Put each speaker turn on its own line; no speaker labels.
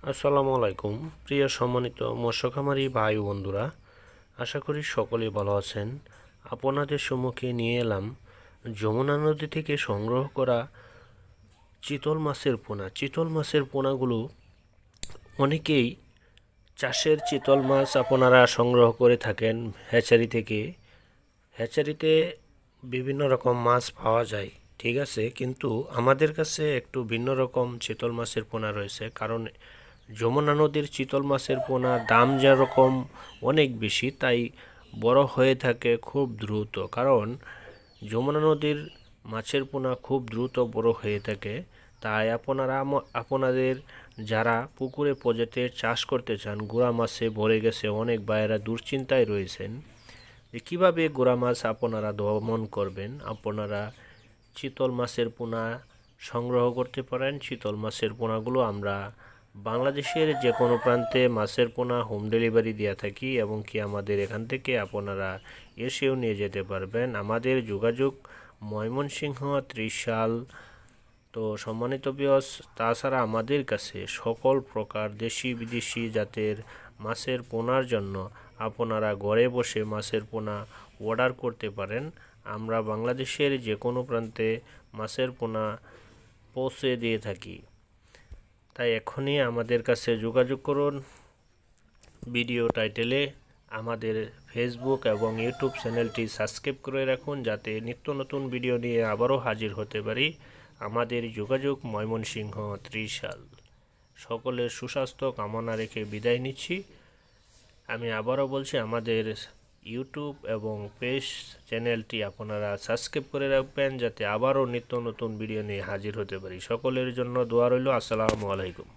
আসসালামু আলাইকুম প্রিয় সম্মানিত মৎস্য খামারি ভাই ও বন্ধুরা, আশা করি সকলেই ভালো আছেন। আপনাদের সম্মুখে নিয়ে এলাম যমুনা নদী থেকে সংগ্রহ করা চিতল মাছের পোনা। চিতল মাছের পোনাগুলো অনেকেই চাষের চিতল মাছ আপনারা সংগ্রহ করে থাকেন হ্যাচারি থেকে। হ্যাচারিতে বিভিন্ন রকম মাছ পাওয়া যায়, ঠিক আছে, কিন্তু আমাদের কাছে একটু ভিন্ন রকম চিতল মাছের পোনা রয়েছে। কারণ যমুনা নদীর চিতল মাছের পোনা দাম যেরকম অনেক বেশি, তাই বড় হয়ে থাকে খুব দ্রুত। কারণ যমুনা নদীর মাছের পোনা খুব দ্রুত বড় হয়ে থাকে। তাই আপনাদের যারা পুকুরে প্রজাতির চাষ করতে চান, গুড়া মাছে ভরে গেছে, অনেক ভাইয়েরা দুশ্চিন্তায় রয়েছেন যে কীভাবে গুড়া মাছ আপনারা দমন করবেন। আপনারা চিতল মাছের পোনা সংগ্রহ করতে পারেন। চিতল মাছের পোনাগুলো আমরা বাংলাদেশের যে কোনো প্রান্তে মাছের পোনা হোম ডেলিভারি দিয়ে থাকি, এবং কি আমাদের এখান থেকে আপনারা এসেও নিয়ে যেতে পারবেন। আমাদের যোগাযোগ ময়মনসিংহ ত্রিশাল। তো সম্মানিত ভিউয়ার্স, তাছাড়া আমাদের কাছে সকল প্রকার দেশি বিদেশি জাতের মাছের পোনার জন্য আপনারা ঘরে বসে মাছের পোনা অর্ডার করতে পারেন। আমরা বাংলাদেশের যে কোনো প্রান্তে মাছের পোনা পৌঁছে দিয়ে থাকি। তাই এখনই আমাদের কাছে যোগাযোগ করুন। ভিডিও টাইটেলে আমাদের ফেসবুক এবং ইউটিউব চ্যানেলটি সাবস্ক্রাইব করে রাখুন, যাতে নিত্য নতুন ভিডিও নিয়ে আবারও হাজির হতে পারি। আমাদের যোগাযোগ ময়মনসিংহ ত্রিশাল। সকলের সুস্বাস্থ্য কামনা রেখে বিদায় নিচ্ছি। আমি আবারও বলছি, আমাদের ইউটিউব এবং পেজ চ্যানেলটি আপনারা সাবস্ক্রাইব করে রাখবেন, যাতে আবারও নিত্য নতুন ভিডিও নিয়ে হাজির হতে পারি। সকলের জন্য দোয়া রইল। আসসালামু আলাইকুম।